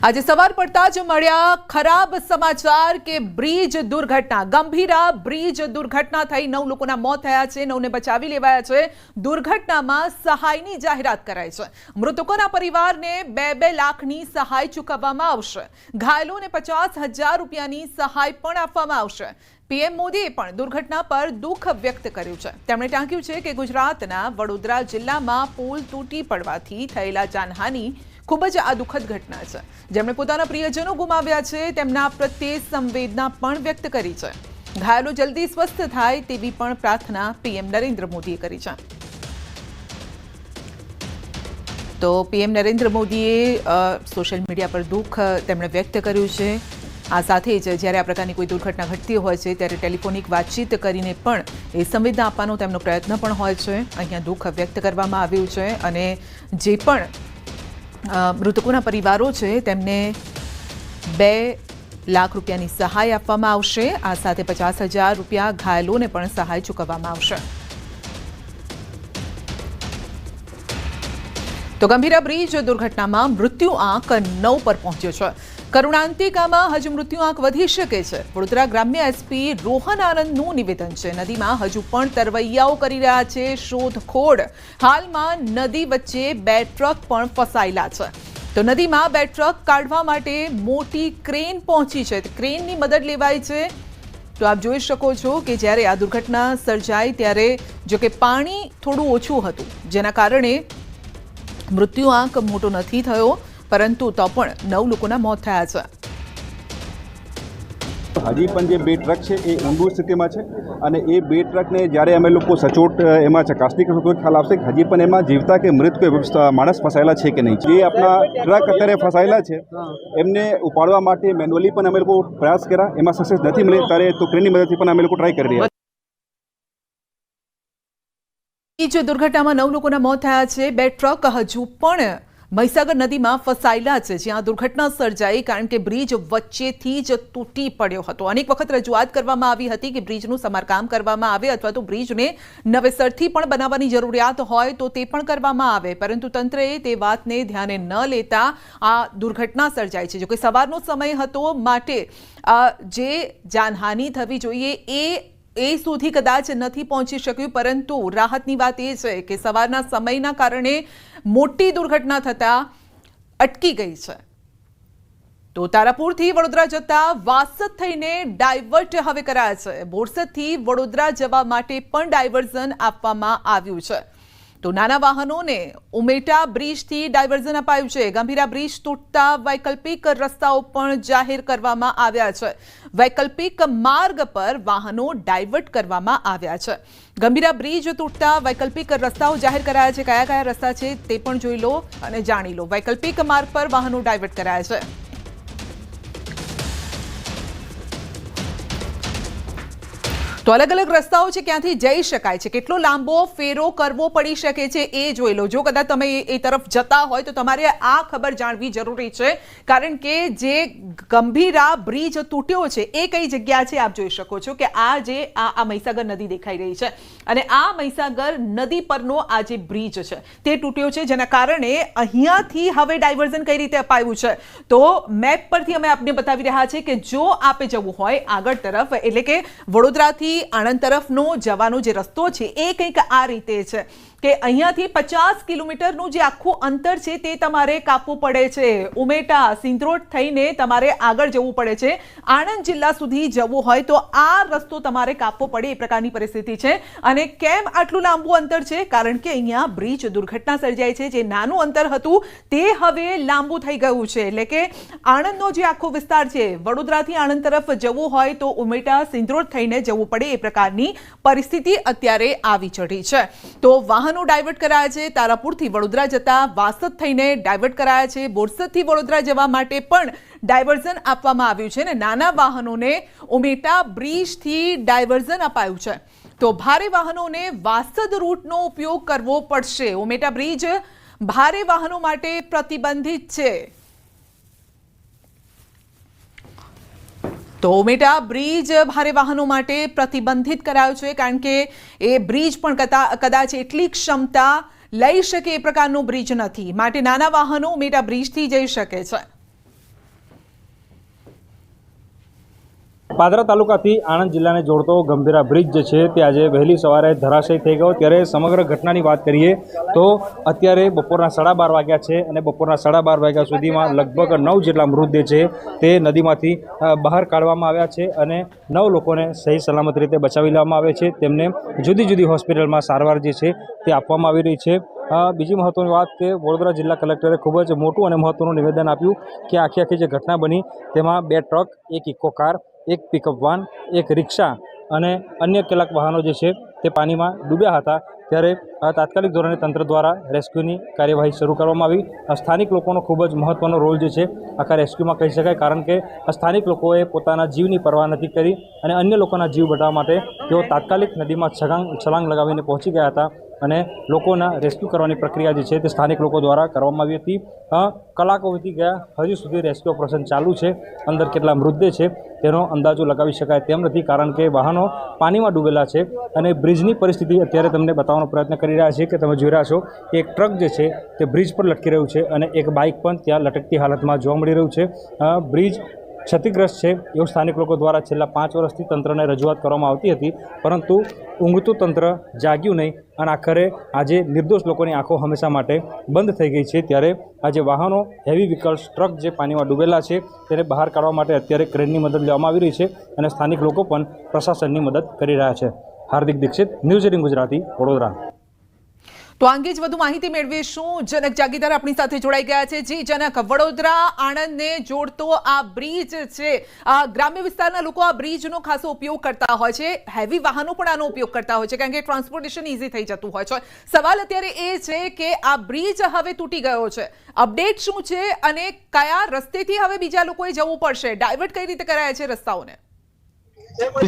આજે સવાર પડતા જ મળ્યા ખરાબ સમાચાર કે બ્રિજ દુર્ઘટના ગંભીરા બ્રિજ દુર્ઘટના થઈ 9 લોકોના મોત થયા છે, 9 ને બચાવી લેવાયા છે। દુર્ઘટનામાં સહાયની જાહેરાત કરાઈ છે। મૃતકોના પરિવારને 2-2 લાખની સહાય ચૂકવવામાં આવશે। ઘાયલોને 50,000 રૂપિયાની સહાય પણ આપવામાં આવશે। પીએમ મોદીએ પણ દુર્ઘટના પર દુઃખ વ્યક્ત કર્યું છે। તેમણે ટાંક્યું છે કે ગુજરાતના વડોદરા જિલ્લામાં પુલ તૂટી પડવાથી થયેલા જાનહાનિ ખૂબ જ આ દુઃખદ ઘટના છે। જેમણે પોતાના પ્રિયજનો ગુમાવ્યા છે તેમના પ્રત્યે સંવેદના પણ વ્યક્ત કરી છે। ઘાયલો જલ્દી સ્વસ્થ થાય તેવી પણ પ્રાર્થના પીએમ નરેન્દ્ર મોદીએ કરી છે। તો પીએમ નરેન્દ્ર મોદીએ સોશિયલ મીડિયા પર દુઃખ તેમણે વ્યક્ત કર્યું છે। આ સાથે જ જ્યારે આ પ્રકારની કોઈ દુર્ઘટના ઘટતી હોય છે ત્યારે ટેલિફોનિક વાતચીત કરીને પણ એ સંવેદના આપવાનો તેમનો પ્રયત્ન પણ હોય છે। અહીંયા દુઃખ વ્યક્ત કરવામાં આવ્યું છે અને જે પણ મૃતકોના પરિવારો છે તેમને 2 લાખ રૂપિયાની સહાય આપવામાં આવશે। આ સાથે 50,000 રૂપિયા ઘાયલોને પણ સહાય ચૂકવવામાં આવશે। તો ગંભીરા બ્રિજ દુર્ઘટનામાં મૃત્યુ આંક 9 પર પહોંચ્યો છે। કરુણાંતિકામાં હજુ મૃત્યુ આંક વધી શકે છે। વડોદરા ગ્રામ્ય એસપી રોહન આનંદનું નિવેદન છે। નદીમાં હજુ પણ તરવૈયાઓ કરી રહ્યા છે શોધખોળ। હાલમાં નદી વચ્ચે 2 ટ્રક પણ ફસાયેલા છે। તો નદીમાં 2 ટ્રક કાઢવા માટે મોટી ક્રેન પહોંચી છે। ક્રેનની મદદ લેવાઈ છે। તો આપ જોઈ શકો છો કે જ્યારે આ દુર્ઘટના સર્જાઈ ત્યારે જો કે પાણી થોડું ઓછું હતું જેના કારણે મૃત્યુ આંક મોટો નથી થયો, પરંતુ તો પણ 9 લોકોના મોત થયા છે। હજી પણ જે 2 ટ્રક છે એ ઊંઘી સ્થિતિમાં છે અને એ 2 ટ્રકને જ્યારે અમે લોકો સચોટ એમાં ચકાસણી કરશું તો ખ્યાલ આવશે કે હજી પણ એમાં જીવતા કે મૃત કોઈ માણસ ફસાયેલા છે કે નહીં। જે આપણા ટ્રક અત્યારે ફસાયેલા છે એમને ઉપાડવા માટે મેન્યુઅલી પણ અમે લોકો પ્રયાસ કર્યા, એમાં સક્સેસ નથી મળી ત્યારે તો ક્રેનની મદદથી પણ અમે લોકો ટ્રાય કરી રહ્યા છીએ। દુર્ઘટનામાં 9 લોકોના મોત થયા છે। 2 ટ્રક હજુ પણ મહીસાગર નદીમાં ફસાયેલા છે જ્યાં દુર્ઘટના સર્જાઈ કારણ કે બ્રિજ વચ્ચેથી જ તૂટી પડ્યો હતો। અનેક વખત રજૂઆત કરવામાં આવી હતી કે બ્રિજનું સમારકામ કરવામાં આવે અથવા તો બ્રિજને નવેસરથી પણ બનાવવાની જરૂરિયાત હોય તો તે પણ કરવામાં આવે, પરંતુ તંત્રએ તે વાતને ધ્યાને ન લેતા આ દુર્ઘટના સર્જાઈ છે। જો કે સવારનો સમય હતો માટે જે જાનહાનિ થવી જોઈએ એ સુધી કદાચ નથી પહોંચી શક્યું, પરંતુ રાહતની વાત એ છે કે સવારના સમયના કારણે મોટી દુર્ઘટના થતા અટકી ગઈ છે। તો તારાપુરથી વડોદરા જતા વાસદ થઈને ડાયવર્ટ હવે કરાયા છે। બોરસદથી વડોદરા જવા માટે પણ ડાયવર્ઝન આપવામાં આવ્યું છે। તો નાના વાહનોને ઉમેટા બ્રિજથી ડાયવર્ઝન અપાયું છે। ગંભીરા બ્રિજ તૂટતા વૈકલ્પિક રસ્તાઓ પણ જાહેર કરવામાં આવ્યા છે। વૈકલ્પિક માર્ગ પર વાહનો ડાયવર્ટ કરવામાં આવ્યા છે। ગંભીરા બ્રિજ તૂટતા વૈકલ્પિક રસ્તાઓ જાહેર કરાયા છે। કયા કયા રસ્તા છે તે પણ જોઈ લો અને જાણી લો। વૈકલ્પિક માર્ગ પર વાહનો ડાયવર્ટ કરાયા છે। તો અલગ અલગ રસ્તાઓ છે ક્યાંથી જઈ શકાય છે, કેટલો લાંબો ફેરો કરવો પડી શકે છે એ જોઈ લો। જો કદાચ તમે એ તરફ જતા હોય તો તમારે આ ખબર જાણવી જરૂરી છે કારણ કે જે ગંભીરા બ્રિજ તૂટ્યો છે એ કઈ જગ્યા છે આપ જોઈ શકો છો કે આ જે આ મહીસાગર નદી દેખાઈ રહી છે અને આ મહીસાગર નદી પરનો આ જે બ્રિજ છે તે તૂટ્યો છે જેના કારણે અહીંયાથી હવે ડાયવર્ઝન કઈ રીતે અપાયું છે તો મેપ પરથી અમે આપને બતાવી રહ્યા છે કે જો આપે જવું હોય આગળ તરફ એટલે કે વડોદરાથી આણંદ તરફનો જવાનો જે રસ્તો છે એ કંઈક આ રીતે છે કે અહીંયાથી 50 કિલોમીટરનું જે આખું અંતર છે તે તમારે કાપવું પડે છે। ઉમેટા સિંધરોડ થઈને તમારે આગળ જવું પડે છે। આણંદ જિલ્લા સુધી જવું હોય તો આ રસ્તો તમારે કાપવો પડે એ પ્રકારની પરિસ્થિતિ છે। અને કેમ આટલું લાંબુ અંતર છે? કારણ કે અહીંયા બ્રિજ દુર્ઘટના સર્જાઈ છે। જે નાનું અંતર હતું તે હવે લાંબુ થઈ ગયું છે, એટલે કે આણંદનો જે આખો વિસ્તાર છે વડોદરાથી આણંદ તરફ જવું હોય તો ઉમેટા સિંધરોડ થઈને જવું પડે એ પ્રકારની પરિસ્થિતિ અત્યારે આવી ચઢી છે। તો વાહનો ડાયવર્ટ કરાયા છે। તારાપુરથી વડોદરા જતા વાસદ થઈને ડાયવર્ટ કરાયા છે। બોરસદથી વડોદરા જવા માટે પણ ડાયવર્ઝન આપવામાં આવ્યું છે અને નાના વાહનોને ઉમેટા બ્રિજથી ડાયવર્ઝન અપાયું છે। તો ભારે વાહનોને વાસદ રૂટનો ઉપયોગ કરવો પડશે। ઉમેટા બ્રિજ ભારે વાહનો માટે પ્રતિબંધિત છે। તો ઉમેટા બ્રિજ ભારે વાહનો માટે પ્રતિબંધિત કરાયો છે કારણ કે એ બ્રિજ પણ કદાચ એટલી ક્ષમતા લઈ શકે એ પ્રકારનો બ્રિજ નથી, માટે નાના વાહનો ઉમેટા બ્રિજથી જઈ શકે છે। પાદરા તાલુકાથી આણંદ જિલ્લાને જોડતો ગંભીરા બ્રિજ જે છે તે આજે વહેલી સવારે ધરાશયી થઈ ગયો। ત્યારે સમગ્ર ઘટનાની વાત કરીએ તો અત્યારે બપોરના 12:30 વાગ્યા છે અને બપોરના 12:30 વાગ્યા સુધીમાં લગભગ 9 જેટલા મૃતદેહ છે તે નદીમાંથી બહાર કાઢવામાં આવ્યા છે અને 9 લોકોને સહી સલામત રીતે બચાવી લેવામાં આવે છે। તેમને જુદી જુદી હોસ્પિટલમાં સારવાર જે છે તે આપવામાં આવી રહી છે। બીજી મહત્વની વાત કે વડોદરા જિલ્લા કલેક્ટરે ખૂબ જ મોટું અને મહત્વનું નિવેદન આપ્યું કે આખી જે ઘટના બની તેમાં 2 truck, 1 Eeco car, 1 pickup van, 1 rickshaw અને અન્ય કેટલાક વાહનો જે છે તે પાણીમાં ડૂબ્યા હતા। ત્યારે તાત્કાલિક ધોરણે તંત્ર દ્વારા રેસ્ક્યુની કાર્યવાહી શરૂ કરવામાં આવી। સ્થાનિક લોકોનો ખૂબ જ મહત્વનો રોલ જે છે આખા રેસ્ક્યુમાં કહી શકાય, કારણ કે સ્થાનિક લોકોએ પોતાના જીવની પરવા નથી કરી અને અન્ય લોકોના જીવ બચાવવા માટે તેઓ તાત્કાલિક નદીમાં છલાંગ લગાવીને પહોંચી ગયા હતા અને લોકોના રેસ્ક્યુ કરવાની પ્રક્રિયા જે છે તે સ્થાનિક લોકો દ્વારા કરવામાં આવી હતી। કલાકો વીતી ગયા, હજુ સુધી રેસ્ક્યુ ઓપરેશન ચાલુ છે। અંદર કેટલા મૃતદેહ છે તેનો અંદાજો લગાવી શકાય તેમ નથી, કારણ કે વાહનો પાણીમાં ડૂબેલા છે અને બ્રિજની પરિસ્થિતિ અત્યારે તમને બતાવવાનો પ્રયત્ન કરી રહ્યા છીએ કે તમે જોઈ રહ્યા છો કે એક ટ્રક જે છે તે બ્રિજ પર લટકી રહ્યું છે અને એક બાઇક પણ ત્યાં લટકતી હાલતમાં જોવા મળી રહ્યું છે। બ્રિજ ક્ષતિગ્રસ્ત છે એવું સ્થાનિક લોકો દ્વારા છેલ્લા 5 વર્ષથી તંત્રને રજૂઆત કરવામાં આવતી હતી, પરંતુ ઊંઘતું તંત્ર જાગ્યું નહીં અને આખરે આજે નિર્દોષ લોકોની આંખો હંમેશા માટે બંધ થઈ ગઈ છે। ત્યારે આજે વાહનો, હેવી વ્હીકલ્સ, ટ્રક જે પાણીમાં ડૂબેલા છે તેને બહાર કાઢવા માટે અત્યારે ક્રેનની મદદ લેવામાં આવી રહી છે અને સ્થાનિક લોકો પણ પ્રશાસનની મદદ કરી રહ્યા છે। હાર્દિક દીક્ષિત, ન્યૂઝ 18 ગુજરાતી, વડોદરા। તો આ અંગે જ વધુ માહિતી મેળવીશું। જનક જાગીદાર આપણી સાથે જોડાઈ ગયા છે। જી જનક, વડોદરા આણંદને જોડતો આ બ્રિજ છે, ગ્રામ્ય વિસ્તારના લોકો આ બ્રિજનો ખાસો ઉપયોગ કરતા હોય છે, હેવી વાહનો પણ આનો ઉપયોગ કરતા હોય છે કારણ કે ટ્રાન્સપોર્ટેશન ઇઝી થઈ જતું હોય છે। સવાલ અત્યારે એ છે કે આ બ્રિજ હવે તૂટી ગયો છે, અપડેટ શું છે અને કયા રસ્તેથી હવે બીજા લોકોએ જવું પડશે, ડાયવર્ટ કઈ રીતે કરાયા છે રસ્તાઓને?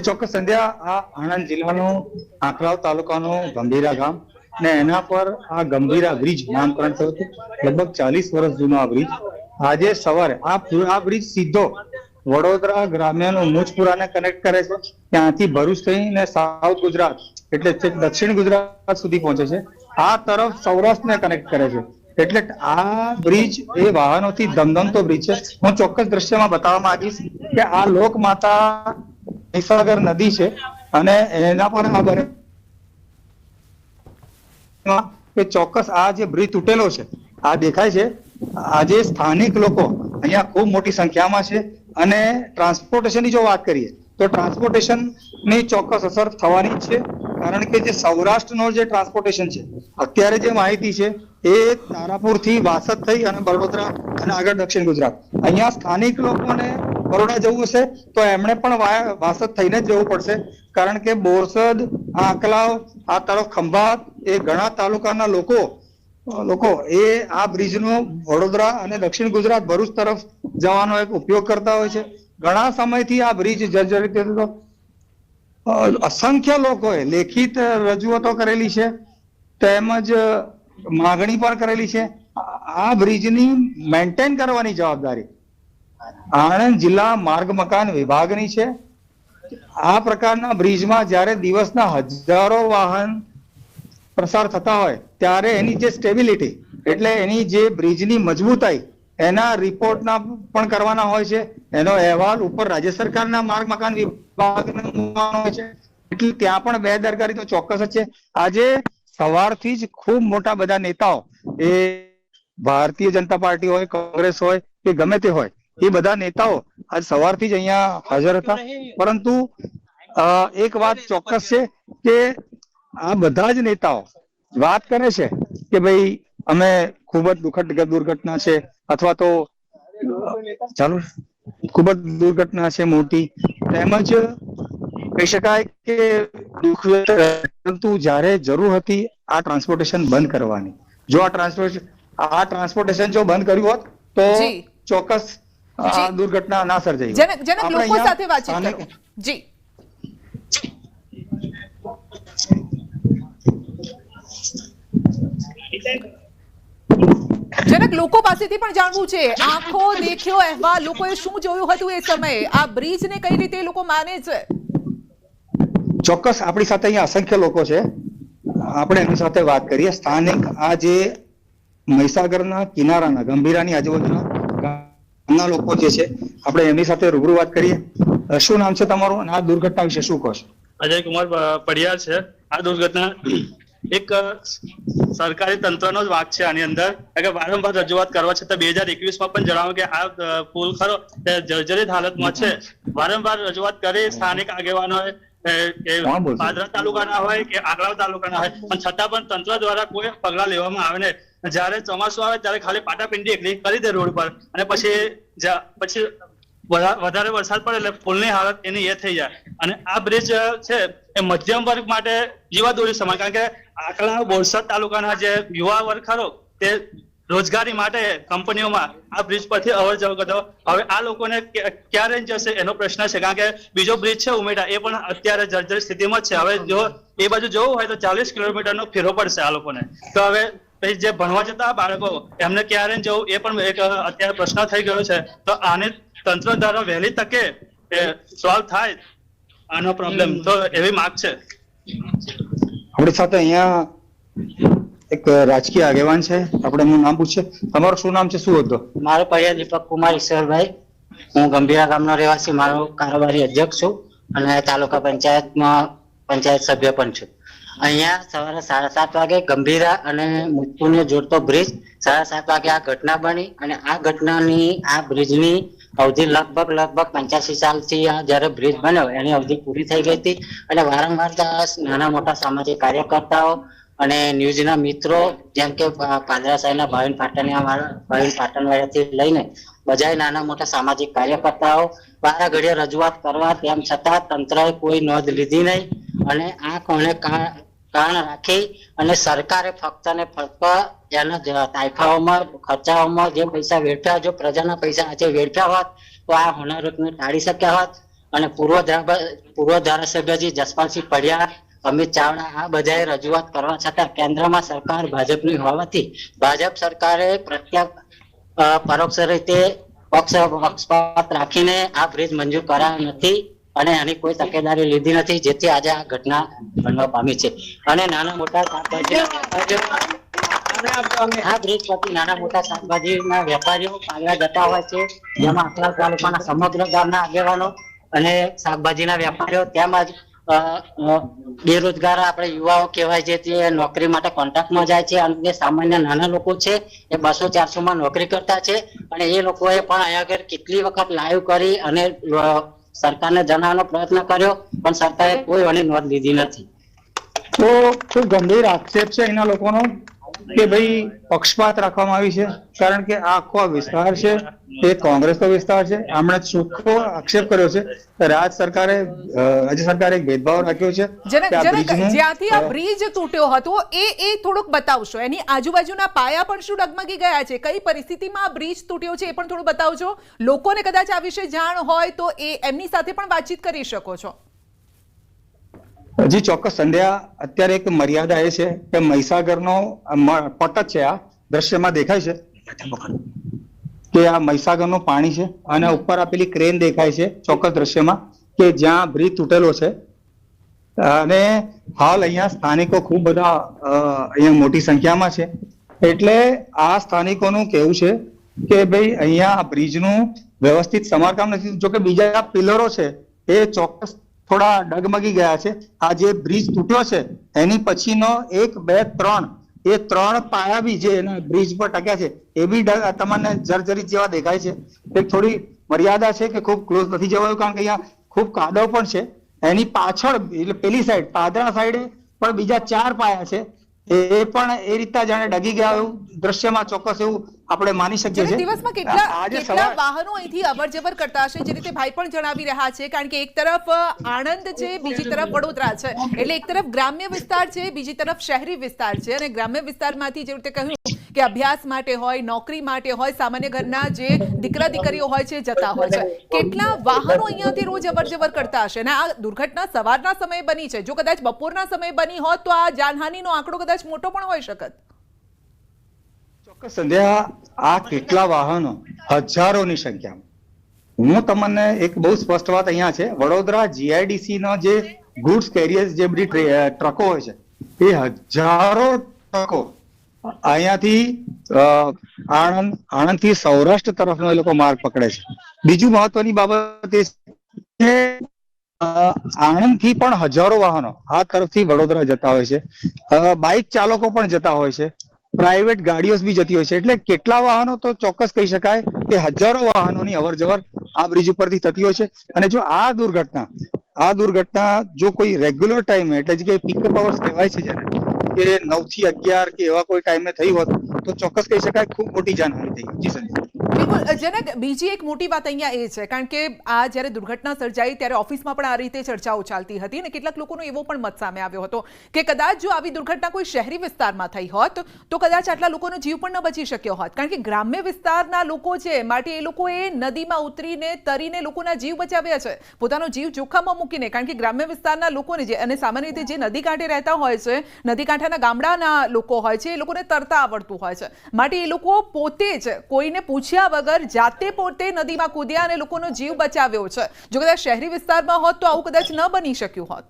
ચોક્કસ સંધ્યા, આ આણંદ જિલ્લાનું આંકલાવ તાલુકાનું ગંભીરા ગામ ને એના પર આ ગંભીરા બ્રિજ નામકરણ થયું હતું। લગભગ 40 વર્ષ જૂનો આ બ્રિજ આજે સવારે આ બ્રિજ સીધો વડોદરા ગ્રામ્યનું મુજપુરાને કનેક્ટ કરે છે, ત્યાંથી ભરૂચ થઈને સાઉથ ગુજરાત એટલે દક્ષિણ ગુજરાત સુધી પહોંચે છે, આ તરફ સૌરાષ્ટ્રને કનેક્ટ કરે છે। એટલે આ બ્રિજ એ વાહનોથી ધમધમતો બ્રિજ છે। હું ચોક્કસ દ્રશ્યમાં બતાવવા માંગીશ કે આ લોકમાતા મહીસાગર નદી છે અને એના પર આ બને કે ચોક્કસ આ જે બ્રિજ તૂટેલો છે આ દેખાય છે। આજે સ્થાનિક લોકો અહીંયા ખૂબ મોટી સંખ્યામાં છે અને ટ્રાન્સપોર્ટેશનની જો વાત કરીએ તો ટ્રાન્સપોર્ટેશનની ચોક્કસ અસર થવાની જ છે, કારણ કે જે સૌરાષ્ટ્રનો જે ટ્રાન્સપોર્ટેશન છે અત્યારે જે માહિતી છે એ તારાપુરથી વાસદ થઈ અને બરોડા અને આગળ દક્ષિણ ગુજરાત, અહીંયા સ્થાનિક લોકોને બરોડા જવું હશે તો એમણે પણ વાસદ થઈને જ જવું પડશે, કારણ કે બોરસદ, આંકલાવ, આ તરફ ખંભાત, એ ઘણા તાલુકાના લોકો એ આ બ્રિજનો વડોદરા અને દક્ષિણ ગુજરાત ભરૂચ તરફ જવાનો એક ઉપયોગ કરતા હોય છે। ઘણા સમયથી આ બ્રિજ જર્જરિત હતો, અસંખ્ય લોકોએ લેખિત રજૂઆતો કરેલી છે તેમજ માગણી પણ કરેલી છે। આ બ્રિજની મેન્ટેન કરવાની જવાબદારી આણંદ જિલ્લા માર્ગ મકાન વિભાગની છે। આ પ્રકારના બ્રિજમાં જ્યારે દિવસના હજારો વાહન પ્રસાર થતા હોય ત્યારે એની જે સ્ટેબિલિટી એટલે એની જે બ્રિજની મજબૂતાઈ એના રિપોર્ટના પણ કરવાના હોય છે, એનો અહેવાલ ઉપર રાજ્ય સરકારના માર્ગ મકાન વિભાગને મૂકવાનો હોય છે, એટલે ત્યાં પણ બેદરકારી તો ચોક્કસ જ છે। આજે સવારથી જ ખૂબ મોટા બધા નેતાઓ, એ ભારતીય જનતા પાર્ટી હોય, કોંગ્રેસ હોય કે ગમે તે હોય, એ બધા નેતાઓ આજ સવારથી જ અહીંયા હાજર હતા, પરંતુ એક વાત ચોક્કસ છે કે આ બધા જ નેતાઓ વાત કરે છે કે ભાઈ અમે ખૂબ જ દુઃખદ દુર્ઘટના છે અથવા તો ચાલો ખૂબ જ દુર્ઘટના છે મોટી, તેમજ કહી શકાય કે દુઃખ, પરંતુ જ્યારે જરૂર હતી આ ટ્રાન્સપોર્ટેશન બંધ કરવાની, જો આ ટ્રાન્સપોર્ટેશન જો બંધ કર્યું હોત તો ચોક્કસ આ દુર્ઘટના ના સર્જાઈ। જનક, લોકો સાથે વાતચીત કરો। જી જનક, લોકો પાસેથી પણ જાણવું છે, આંખો દેખ્યો અહેવાલ, લોકોએ શું જોયું હતું એ સમયે, આ બ્રિજને કઈ રીતે લોકો માને છે? ચોક્કસ આપણી સાથે અહીંયા અસંખ્ય લોકો છે, આપણે એમની સાથે વાત કરીએ। સ્થાનિક આ જે મહીસાગરના કિનારાના ગંભીરાની આજુબાજુના ગામના લોકો જે છે આપણે એમની સાથે રૂબરૂ વાત કરીએ। શું નામ છે તમારું અને આ દુર્ઘટના વિશે શું કહો છો? અજય કુમાર પડિયાર છે. આ દુર્ઘટના એક સરકારી તંત્રનો જ વાંક છે આની અંદર. કારણ કે વારંવાર રજૂઆત કરવા છતાં 2021માં પણ જણાવ્યું કે આ પુલ ખરો તે જર્જરિત હાલતમાં છે. વારંવાર રજૂઆત કરી સ્થાનિક આગેવાનોએ પાદરા તાલુકાના હોય કે આંકલાવ તાલુકાના હોય, પણ છતાં પણ તંત્ર દ્વારા કોઈ પગલાં લેવામાં આવે નહીં. જ્યારે ચોમાસું આવે ત્યારે ખાલી પાટાપિંડી એકલી કરી દે રોડ પર, અને પછી વધારે વરસાદ પડે એટલે પુલની હાલત એની એ થઈ જાય. અને આ બ્રિજ છે એ મધ્યમ વર્ગ માટે જીવાદોરી સમાન. કારણ કે આંકલાવ બોરસદ તાલુકાના જે યુવા વર્ગ ખરો તે રોજગારી માટે કંપનીઓમાં આ બ્રિજ પરથી અવર જવર કરતો. હવે આ લોકોને ક્યારે જશે એનો પ્રશ્ન છે. કારણ કે બીજો બ્રિજ છે ઉમેટા, એ પણ અત્યારે જર્જરિત સ્થિતિમાં જ છે. હવે જો એ બાજુ જવું હોય તો 40 કિલોમીટરનો ફેરો પડશે આ લોકોને. તો હવે જે ભણવા જતા બાળકો એમને ક્યારે જવું એ પણ એક અત્યારે પ્રશ્ન થઈ ગયો છે. તો આને તંત્ર દ્વારા વહેલી તકે સોલ્વ થાય આનો પ્રોબ્લેમ, તો એવી માંગ છે. આપણી સાથે અહીંયા એક રાજકીય આગેવાન છે, આપણે એમનું નામ પૂછીએ. તમારું શું નામ છે, શું હતો? મારો પડિયા દીપક કુમાર ઈશ્વરભાઈ. હું ગંભીરા ગામનો રહેવાસી, મારો કારોબારી અધ્યક્ષ છું અને તાલુકા પંચાયતમાં પંચાયત સભ્ય પણ છું. અહીંયા સવારે 7:30 વાગે ગંભીરા અને મુજપુરને જોડતો બ્રિજ 7:30 વાગે આ ઘટના બની. અને આ ઘટનાની આ બ્રિજની અવધિ લગભગ 85 સાલથી આ જ્યારે બ્રિજ બન્યો એની અવધિ પૂરી થઈ ગઈ હતી. અને વારંવાર નાના મોટા સામાજિક કાર્યકર્તાઓ અને ન્યૂઝના મિત્રો જેમ કે પાદરા શહેરના ભાવિન પાટણવાળાથી લઈને બજાય નાના મોટા સામાજિક કાર્યકર્તાઓ વારા ઘડીએ રજૂઆત કરવા, તેમ છતાં તંત્રએ કોઈ નોંધ લીધી નહીં. અને આ કોને કારણ રાખી અને સરકારે ફક્ત ને ફક્ત એના તાઇફાઓમાં ખર્ચાઓમાં જે પૈસા વેડફ્યા, જો પ્રજાના પૈસા આજે વેડફ્યા હોત તો આ હોનારતને ટાળી શક્યા હોત. અને પૂર્વ ધારાસભ્યજી જસપાલસિંહ પડિયાર, અમિત ચાવડા આ બધાએ રજૂઆત કરવા છતાં કેન્દ્રમાં સરકાર ભાજપની હોવાથી ભાજપ સરકારે પરોક્ષ રીતે પક્ષપાત રાખીને આ બ્રિજ મંજૂર કરાયો નથી અને આની કોઈ તકેદારી લીધી નથી, જેથી આજે આ ઘટના બનવા પામી છે. અને નાના મોટા આ બ્રિજ પરથી નાના મોટા શાકભાજીના વેપારીઓ પાલવા જતા હોય છે, જેમાં આંકલાવ તાલુકાના સમગ્ર ગામના આગેવાનો અને શાકભાજીના વેપારીઓ તેમજ બેરોજગાર આપણે યુવાઓ કહેવાય છે તે નોકરી માટે કોન્ટ્રાક્ટમાં જાય છે. અને જે સામાન્ય નાના લોકો છે એ 200-400 માં નોકરી કરતા છે. અને એ લોકોએ પણ અહીંયા આગળ કેટલી વખત લાઈવ કરી અને સરકારને જણાવવાનો પ્રયત્ન કર્યો, પણ સરકારે કોઈ આની નોંધ લીધી નથી. તો ખૂબ ગંભીર આક્ષેપ છે એના લોકોનો કે ભાઈ પક્ષપાત રાખવામાં આવી છે. કારણ કે આ આખો વિસ્તાર છે એ કોંગ્રેસનો વિસ્તાર છે. આમણે ચોખ્ખો આક્ષેપ કર્યો છે કે રાજ્ય સરકારે એક ભેદભાવ રાખ્યો છે. જ્યાંથી આ બ્રિજ તૂટ્યો હતો એ થોડુંક બતાવશો. એની આજુબાજુના પાયા પણ શું ડગમગી ગયા છે, કઈ પરિસ્થિતિમાં આ બ્રિજ તૂટ્યો છે એ પણ થોડું બતાવજો. લોકોને કદાચ આ વિશે જાણ હોય તો એ એમની સાથે પણ વાતચીત કરી શકો છો. હજી ચોક્કસ સંધ્યા, અત્યારે એક મર્યાદા એ છે કે મહીસાગરનો પટ જ છે, આ દ્રશ્યમાં દેખાય છે કે આ મહીસાગરનું પાણી છે અને ઉપર આપેલી ક્રેન દેખાય છે ચોક્કસ દ્રશ્યમાં કે જ્યાં બ્રિજ તૂટેલો છે. અને હાલ અહીંયા સ્થાનિકો ખૂબ બધા અહીંયા મોટી સંખ્યામાં છે. એટલે આ સ્થાનિકોનું કહેવું છે કે ભાઈ અહીંયા આ બ્રિજનું વ્યવસ્થિત સમારકામ નથી. જો કે બીજા પિલરો છે એ ચોક્કસ થોડા ડગમગી ગયા છે. આ જે બ્રિજ તૂટ્યો છે એની પછીનો 1, 2, 3 એ 3 પાયા બી જે એના બ્રિજ પર ટક્યા છે એ બી તમને જર્જરિત જેવા દેખાય છે. એક થોડી મર્યાદા છે કે ખૂબ ક્લોઝ નથી જવાયું, કારણ કે અહીંયા ખૂબ કાદવ પણ છે. એની પાછળ એટલે પેલી સાઈડ પાદરા સાઈડે પણ બીજા 4 પાયા છે, એ પણ એ રીતના જાણે ડગી ગયા એવું દ્રશ્યમાં ચોક્કસ એવું આપણે માની શકીએ છીએ. દિવસમાં કેટલા વાહનો અહીંથી અવરજવર કરતા હશે, જે રીતે ભાઈ પણ જણાવી રહ્યા છે. કારણ કે એક તરફ આણંદ છે, બીજી તરફ વડોદરા છે, એટલે એક તરફ ગ્રામ્ય વિસ્તાર છે, બીજી તરફ શહેરી વિસ્તાર છે. અને ગ્રામ્ય વિસ્તારમાંથી જે રીતે કહ્યું કે અભ્યાસ માટે હોય, નોકરી માટે હોય, સામાન્ય ઘરના જે દીકરા દીકરીઓ હોય છે જતા હોય છે. કેટલા વાહનો અહીંયાથી રોજ અવરજવર કરતા હશે? અને આ દુર્ઘટના સવારના સમયે બની છે. જો કદાચ બપોરના સમયે બની હોત તો આ જાનહાનિનો આંકડો કદાચ મોટો પણ હોઈ શકત. ચોક્કસ સંધ્યા, આ કેટલા વાહનો, હજારોની સંખ્યામાં. હું તમને એક બહુ સ્પષ્ટ વાત અહીંયા છે, વડોદરા જીઆઈડીસી નો જે ગુડ્સ કેરિયર્સ જે બધી ટ્રકો હોય છે એ હજારો ટ્રકો અહીંયાથી આણંદ થી સૌરાષ્ટ્ર તરફનો એ લોકો માર્ગ પકડે છે. બીજું મહત્વની બાબત એ કે આણંદ થી પણ હજારો વાહનો આ તરફથી વડોદરા જતા હોય છે, બાઇક ચાલકો પણ જતા હોય છે, પ્રાઇવેટ ગાડીઓ બી જતી હોય છે. એટલે કેટલા વાહનો તો ચોક્કસ કહી શકાય કે હજારો વાહનોની અવર જવર આ બ્રિજ ઉપરથી થતી હોય છે. અને જો આ દુર્ઘટના જો કોઈ રેગ્યુલર ટાઈમે એટલે કે પીકઅપ અવર્સ કહેવાય છે જેને, કે 9 થી 11 કે એવા કોઈ ટાઈમે થઈ હોત તો ચોક્કસ કહી શકાય ખૂબ મોટી જાનહાનિ થઈ. જી સંજય. બિલકુલ જનક, બીજી એક મોટી વાત અહીંયા એ છે, કારણ કે આ જ્યારે દુર્ઘટના સર્જાઈ ત્યારે ઓફિસમાં પણ આ રીતે ચર્ચાઓ ચાલતી હતી અને કેટલાક લોકોનો એવો પણ મત સામે આવ્યો હતો કે કદાચ જો આવી દુર્ઘટના કોઈ શહેરી વિસ્તારમાં થઈ હોત તો કદાચ આટલા લોકોનો જીવ પણ ન બચી શક્યો હોત, કારણ કે ગ્રામ્ય વિસ્તારના લોકો છે માટે એ લોકોએ નદીમાં ઉતરીને તરીને લોકોના જીવ બચાવ્યા છે, પોતાનો જીવ જોખમમાં મૂકીને. કારણ કે ગ્રામ્ય વિસ્તારના લોકોને જે અને સામાન્ય રીતે જે નદી કાંઠે રહેતા હોય છે, નદી કાંઠાના ગામડાના લોકો હોય છે, એ લોકોને તરતા આવડતું હોય છે માટે એ લોકો પોતે જ કોઈને પૂછ્યા વગર જાતે પોતે નદીમાં કૂદ્યા અને લોકોનો જીવ બચાવ્યો છે. જો કદાચ શહેરી વિસ્તારમાં હોત તો આવું કદાચ ન બની શક્યું હોત.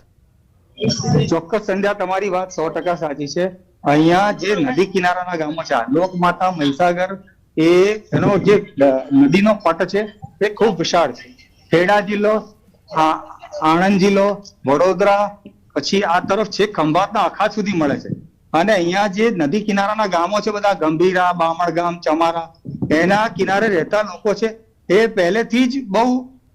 ચોક્કસ સંધ્યા, તમારી વાત 100% સાચી છે. અહીંયા જે નદી કિનારાના ગામો છે, લોકમાતા, મહીસાગર, એનો જે નદીનો પટ છે એ ખૂબ વિશાળ છે. ખેડા જિલ્લો, આણંદ જિલ્લો, વડોદરા, પછી આ તરફ છે ખંભાતના અખાત સુધી મળે છે. અને અહીંયા જે નદી કિનારાના ગામો છે બધા ગંભીરા, બામણગામ, ચમારા, એના કિનારે રહેતા લોકો છે એ પહેલેથી જ બહુ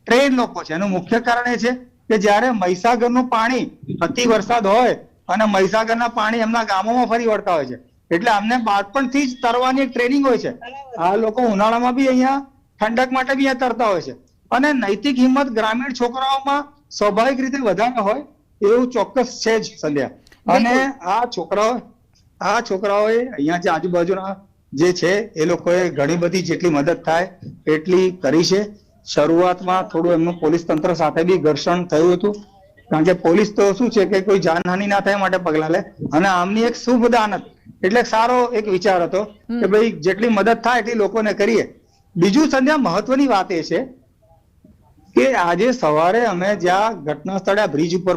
ટ્રેન લોકો છે. એનું મુખ્ય કારણ એ છે કે જ્યારે મહીસાગરનું પાણી અતિ વરસાદ હોય અને મહીસાગરના પાણી એમના ગામોમાં ફરી વળતા હોય છે, એટલે અમને બાળપણથી જ તરવાની એક ટ્રેનિંગ હોય છે. આ લોકો ઉનાળામાં બી અહીંયા ઠંડક માટે બી અહીંયા તરતા હોય છે. અને નૈતિક હિંમત ગ્રામીણ છોકરાઓમાં સ્વાભાવિક રીતે વધારે હોય એવું ચોક્કસ છે જ સંધ્યા. અને આ છોકરાઓએ અહીંયા જે આજુબાજુના જે છે એ લોકોએ ઘણી બધી જેટલી મદદ થાય એટલી કરી છે. શરૂઆતમાં થોડું એમનું પોલીસ તંત્ર સાથે બી ઘર્ષણ થયું હતું, કારણ કે પોલીસ તો શું છે કે કોઈ જાનહાનિ ના થાય માટે પગલા લે, અને આમની એક શુભ દાનત એટલે સારો એક વિચાર હતો કે ભાઈ જેટલી મદદ થાય એટલી લોકોને કરીએ. બીજું સંધ્યા મહત્વની વાત એ છે કે આજે સવારે અમે જ્યાં ઘટના સ્થળે બ્રિજ ઉપર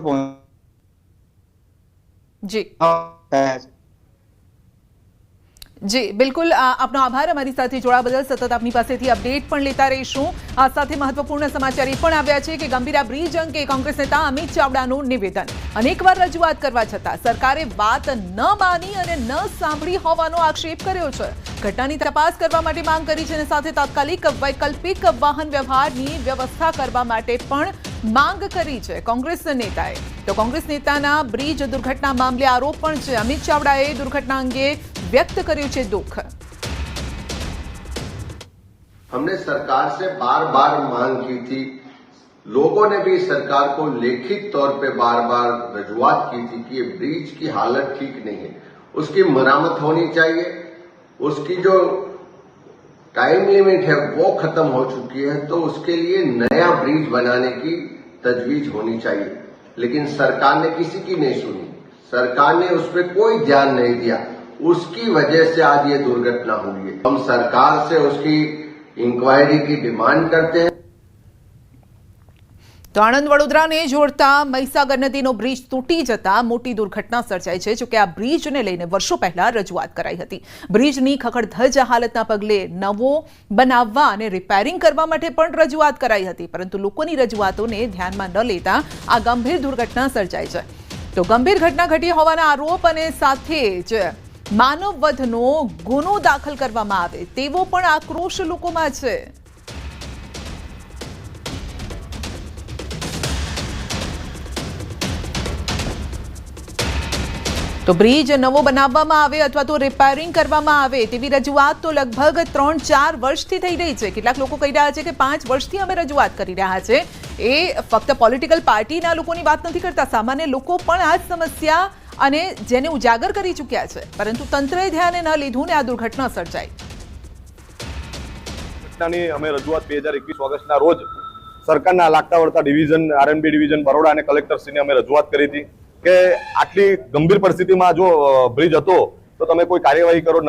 જી બિલકુલ, આપનો આભાર. અમારી સાથે જોડાવા બદલ. સતત આપની પાસેથી અપડેટ પણ લેતા રહીશું. આ સાથે મહત્વપૂર્ણ સમાચાર એ પણ આવ્યા છે કે ગંભીરા બ્રિજ અંગે કોંગ્રેસ નેતા અમિત ચાવડાનું નિવેદન. અનેકવાર રજૂઆત કરવા છતાં સરકારે વાત ન માની અને ન સાંભળી હોવાનો આક્ષેપ કર્યો છે. ઘટનાની તપાસ કરવા માટે માંગ કરી છે અને સાથે તાત્કાલિક વૈકલ્પિક વાહન વ્યવહારની વ્યવસ્થા કરવા માટે પણ માંગ કરી છે કોંગ્રેસ નેતાએ. તો કોંગ્રેસ નેતાના બ્રિજ દુર્ઘટના મામલે આરોપ પણ છે. અમિત ચાવડાએ દુર્ઘટના અંગે व्यक्त કર્યું છે दुख. हमने सरकार से बार बार मांग की थी, लोगों ने भी सरकार को लिखित तौर पे बार बार रजूआत की थी कि ये ब्रिज की हालत ठीक नहीं है, उसकी मरम्मत होनी चाहिए, उसकी जो टाइम लिमिट है वो खत्म हो चुकी है, तो उसके लिए नया ब्रिज बनाने की तजवीज होनी चाहिए. लेकिन सरकार ने किसी की नहीं सुनी, सरकार ने उस पर कोई ध्यान नहीं दिया. उसकी वजह से आज ये दुर्घटना हुई है. हम सरकार से उसकी इंक्वायरी की डिमांड करते हैं. તો આણંદ વડોદરાને જોડતા મહીસાગર નદીનો બ્રિજ તૂટી જતા મોટી દુર્ઘટના સર્જાઈ છે. જોકે આ બ્રિજને લઈને વર્ષો પહેલા રજૂઆત કરાઈ હતી. બ્રિજની ખખડધજ હાલતના પગલે નવો બનાવવા અને રિપેરિંગ કરવા માટે પણ રજૂઆત કરાઈ હતી, પરંતુ લોકોની રજૂઆતોને ધ્યાનમાં ન લેતા આ ગંભીર દુર્ઘટના સર્જાઈ છે. તો ગંભીર ઘટના ઘટી હોવાના આરોપ અને સાથે જ માનવ વધનો ગુનો દાખલ કરવામાં આવે તેવો પણ આક્રોશ લોકોમાં છે. તો બ્રિજ નવો બનાવવામાં આવે અથવા તો રિપેરિંગ કરવામાં આવે તેવી રજૂઆત તો લગભગ 3-4 વર્ષથી થઈ રહી છે. કેટલાક લોકો કહી રહ્યા છે કે 5 વર્ષથી અમે રજૂઆત કરી રહ્યા છે. એ ફક્ત પોલિટિકલ પાર્ટીના લોકોની વાત નથી કરતા, સામાન્ય લોકો પણ આ સમસ્યા અને જેને ઉજાગર કરી ચૂક્યા છે, પરંતુ તંત્રએ ધ્યાને ન લીધું ને આ દુર્ઘટના સર્જાઈ. ઘટનાની અમે રજૂઆત 2021 ઓગસ્ટના રોજ સરકારના લાગતા વળતા ડિવિઝન આરએનબી ડિવિઝન બરોડા અને કલેક્ટરશ્રીને અમે રજૂઆત કરી હતી કે આટલી ગંભીર પરિસ્થિતિમાં જો બ્રિજ હતો તો તમે કોઈ કાર્યવાહી કરો,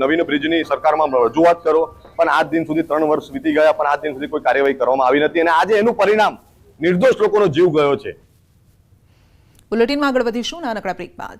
નવીન બ્રિજની સરકારમાં રજૂઆત કરો. પણ આજ દિન સુધી 3 વર્ષ વીતી ગયા, પણ આજ દિન સુધી કોઈ કાર્યવાહી કરવામાં આવી નથી અને આજે એનું પરિણામ નિર્દોષ લોકોનો જીવ ગયો છે. બુલેટિનમાં આગળ વધીશું નાનકડા બ્રેક બાદ.